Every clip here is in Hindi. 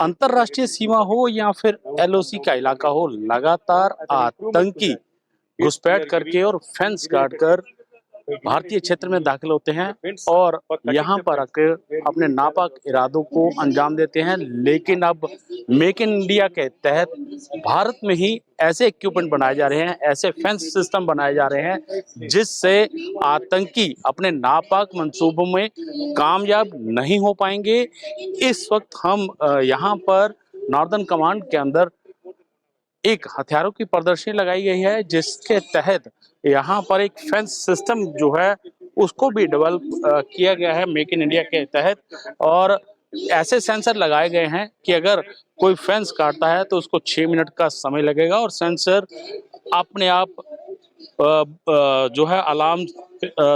अंतर्राष्ट्रीय सीमा हो या फिर एलओसी का इलाका हो, लगातार आतंकी घुसपैठ करके और फेंस गाड़ कर भारतीय क्षेत्र में दाखिल होते हैं और यहाँ पर आकर अपने नापाक इरादों को अंजाम देते हैं। लेकिन अब मेक इन इंडिया के तहत भारत में ही ऐसे इक्विपमेंट बनाए जा रहे हैं, ऐसे फेंस सिस्टम बनाए जा रहे हैं जिससे आतंकी अपने नापाक मंसूबों में कामयाब नहीं हो पाएंगे। इस वक्त हम यहाँ पर नॉर्दर्न कमांड के अंदर एक हथियारों की प्रदर्शनी लगाई गई है, जिसके तहत यहाँ पर एक फेंस सिस्टम जो है उसको भी डेवलप किया गया है मेक इन इंडिया के तहत। और ऐसे सेंसर लगाए गए हैं कि अगर कोई फेंस काटता है तो उसको 6 मिनट का समय लगेगा और सेंसर अपने आप जो है अलार्म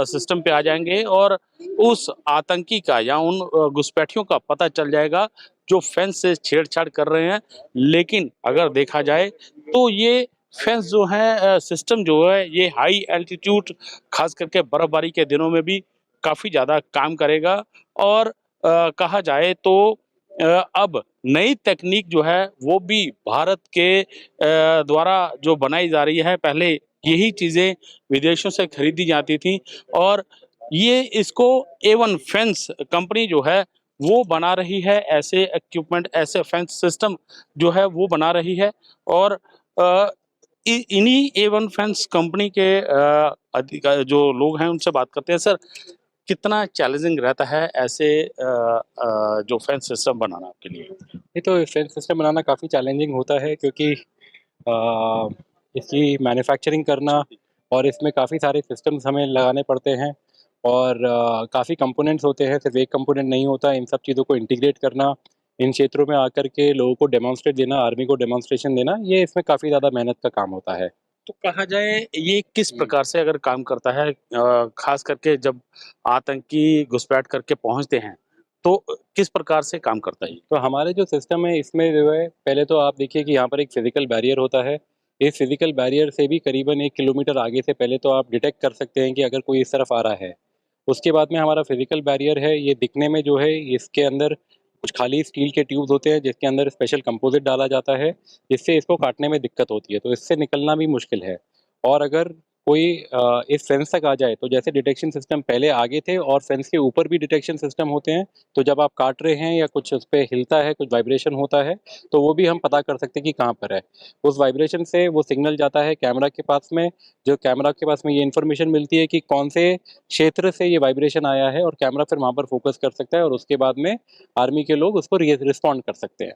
सिस्टम पे आ जाएंगे और उस आतंकी का या उन घुसपैठियों का पता चल जाएगा जो फेंस से छेड़छाड़ कर रहे हैं। लेकिन अगर देखा जाए तो ये फेंस जो है सिस्टम जो है ये हाई एल्टीट्यूड खास करके बर्फबारी के दिनों में भी काफी ज्यादा काम करेगा। और कहा जाए तो अब नई तकनीक जो है वो भी भारत के द्वारा जो बनाई जा रही है। पहले यही चीजें विदेशों से खरीदी जाती थी और ये इसको A1 फेंस कंपनी जो है वो बना रही है। ऐसे इक्विपमेंट, ऐसे फेंस सिस्टम जो है वो बना रही है। और अ, इन्हीं A1 फेंस कंपनी के जो लोग हैं उनसे बात करते हैं। सर, कितना चैलेंजिंग रहता है ऐसे जो फेंस सिस्टम बनाना आपके लिए? ये तो फेंस सिस्टम बनाना काफ़ी चैलेंजिंग होता है क्योंकि अ, इसकी मैन्युफैक्चरिंग करना और इसमें काफ़ी सारे सिस्टम्स हमें लगाने पड़ते हैं और काफ़ी कंपोनेंट्स होते हैं, सिर्फ एक कंपोनेंट नहीं होता। इन सब चीज़ों को इंटीग्रेट करना, इन क्षेत्रों में आकर के लोगों को डेमोंस्ट्रेट देना, आर्मी को डेमोंस्ट्रेशन देना, ये इसमें काफ़ी ज़्यादा मेहनत का काम होता है। तो कहा जाए ये किस प्रकार से अगर काम करता है, खास करके जब आतंकी घुसपैठ करके पहुंचते हैं तो किस प्रकार से काम करता है ये? तो हमारे जो सिस्टम है इसमें जो है पहले तो आप देखिए कि यहाँ पर एक फ़िज़िकल बैरियर होता है। इस फ़िज़िकल बैरियर से भी करीबन 1 किलोमीटर आगे से पहले तो आप डिटेक्ट कर सकते हैं कि अगर कोई इस तरफ आ रहा है। उसके बाद में हमारा फ़िज़िकल बैरियर है, ये दिखने में जो है इसके अंदर कुछ खाली स्टील के ट्यूब्स होते हैं जिसके अंदर स्पेशल कंपोज़िट डाला जाता है, जिससे इसको काटने में दिक्कत होती है, तो इससे निकलना भी मुश्किल है। और अगर कोई इस फेंस तक आ जाए तो जैसे डिटेक्शन सिस्टम पहले आगे थे और फेंस के ऊपर भी डिटेक्शन सिस्टम होते हैं, तो जब आप काट रहे हैं या कुछ उस पे हिलता है, कुछ वाइब्रेशन होता है, तो वो भी हम पता कर सकते हैं कि कहाँ पर है। उस वाइब्रेशन से वो सिग्नल जाता है कैमरा के पास में, जो कैमरा के पास में ये इन्फॉर्मेशन मिलती है कि कौन से क्षेत्र से ये वाइब्रेशन आया है और कैमरा फिर वहाँ पर फ़ोकस कर सकता है और उसके बाद में आर्मी के लोग उसको रिस्पॉन्ड कर सकते हैं।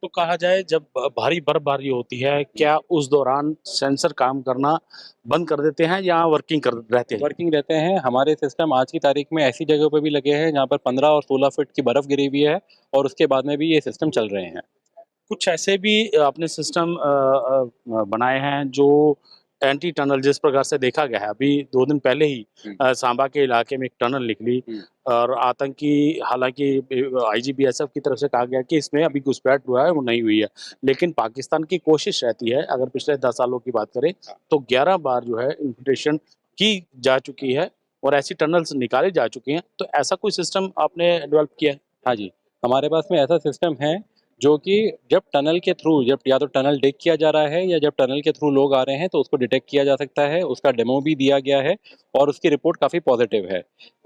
तो कहा जाए जब भारी बर्फबारी होती है, क्या उस दौरान सेंसर काम करना बंद कर देते हैं या वर्किंग कर रहते हैं? वर्किंग रहते हैं। हमारे सिस्टम आज की तारीख में ऐसी जगहों पे भी लगे हैं जहाँ पर 15 और 16 फीट की बर्फ़ गिरी हुई है और उसके बाद में भी ये सिस्टम चल रहे हैं। कुछ ऐसे भी आपने सिस्टम बनाए हैं जो एंटी टनल, जिस प्रकार से देखा गया है अभी 2 दिन पहले ही सांबा के इलाके में एक टनल निकली और आतंकी, हालांकि आईजीबीएसएफ की तरफ से कहा गया कि इसमें अभी घुसपैठ हुआ है, वो नहीं हुई है। लेकिन पाकिस्तान की कोशिश रहती है, अगर पिछले 10 सालों की बात करें तो 11 बार जो है इन्फिल्ट्रेशन की जा चुकी है और ऐसी टनल्स निकाली जा चुकी हैं। तो ऐसा कोई सिस्टम आपने डेवलप किया है? हाँ जी, हमारे पास में ऐसा सिस्टम है जो कि जब टनल के थ्रू जब या तो टनल डिग किया जा रहा है या जब टनल के थ्रू लोग आ रहे हैं तो उसको डिटेक्ट किया जा सकता है। उसका डेमो भी दिया गया है और उसकी रिपोर्ट काफ़ी पॉजिटिव है।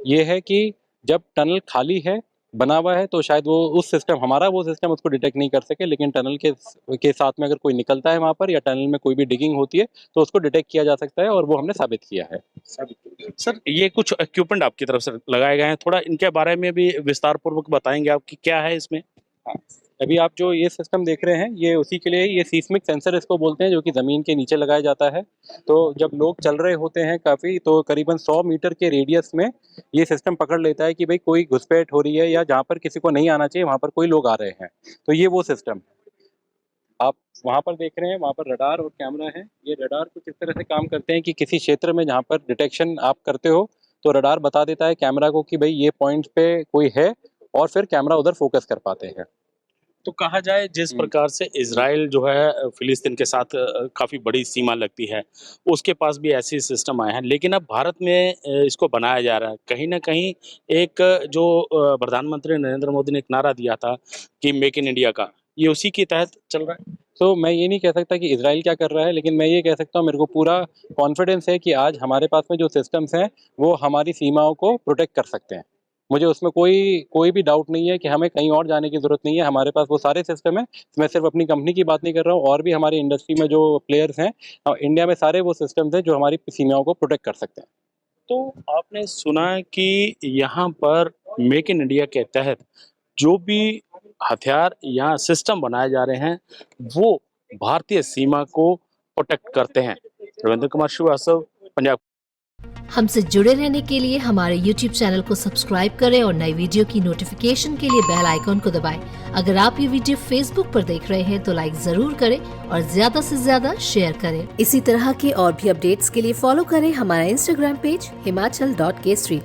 ये है कि जब टनल खाली है, बना हुआ है तो शायद वो उस सिस्टम हमारा वो सिस्टम उसको डिटेक्ट नहीं कर सके, लेकिन टनल के साथ में अगर कोई निकलता है वहाँ पर या टनल में कोई भी डिगिंग होती है तो उसको डिटेक्ट किया जा सकता है और वो हमने साबित किया है। सर, ये कुछ इक्विपमेंट आपकी तरफ से लगाए गए हैं, थोड़ा इनके बारे में भी विस्तार पूर्वक बताएंगे आप कि क्या है इसमें? हाँ, अभी आप जो ये सिस्टम देख रहे हैं ये उसी के लिए ये सीस्मिक सेंसर इसको बोलते हैं जो कि ज़मीन के नीचे लगाया जाता है। तो जब लोग चल रहे होते हैं काफ़ी तो करीबन 100 मीटर के रेडियस में ये सिस्टम पकड़ लेता है कि भाई कोई घुसपैठ हो रही है या जहाँ पर किसी को नहीं आना चाहिए वहाँ पर कोई लोग आ रहे हैं। तो ये वो सिस्टम है। आप वहाँ पर देख रहे हैं वहाँ पर रडार और कैमरा है। ये रडार कुछ इस तरह से काम करते हैं कि किसी क्षेत्र में जहाँ पर डिटेक्शन आप करते हो तो रडार बता देता है कैमरा को कि भाई ये पॉइंट पे कोई है और फिर कैमरा उधर फोकस कर पाते हैं। तो कहा जाए जिस प्रकार से इज़राइल जो है फ़िलिस्तीन के साथ काफ़ी बड़ी सीमा लगती है, उसके पास भी ऐसे सिस्टम आए हैं। लेकिन अब भारत में इसको बनाया जा रहा है। कहीं न कहीं एक जो प्रधानमंत्री नरेंद्र मोदी ने एक नारा दिया था कि मेक इन इंडिया का, ये उसी के तहत चल रहा है? तो मैं ये नहीं कह सकता कि इजराइल क्या कर रहा है, लेकिन मैं ये कह सकता हूँ मेरे को पूरा कॉन्फिडेंस है कि आज हमारे पास में जो सिस्टम्स हैं वो हमारी सीमाओं को प्रोटेक्ट कर सकते हैं। मुझे उसमें कोई भी डाउट नहीं है कि हमें कहीं और जाने की ज़रूरत नहीं है, हमारे पास वो सारे सिस्टम हैं। मैं सिर्फ अपनी कंपनी की बात नहीं कर रहा हूँ, और भी हमारी इंडस्ट्री में जो प्लेयर्स हैं इंडिया में सारे वो सिस्टम्स हैं जो हमारी सीमाओं को प्रोटेक्ट कर सकते हैं। तो आपने सुना है कि यहाँ पर मेक इन इंडिया के तहत जो भी हथियार या सिस्टम बनाए जा रहे हैं, वो भारतीय सीमा को प्रोटेक्ट करते हैं। रविंद्र कुमार श्रीवास्तव, पंजाब। हमसे जुड़े रहने के लिए हमारे YouTube चैनल को सब्सक्राइब करें और नई वीडियो की नोटिफिकेशन के लिए बेल आइकॉन को दबाएं। अगर आप ये वीडियो Facebook पर देख रहे हैं तो लाइक जरूर करें और ज्यादा से ज्यादा शेयर करें। इसी तरह के और भी अपडेट्स के लिए फॉलो करें हमारा Instagram पेज himachal.kesri।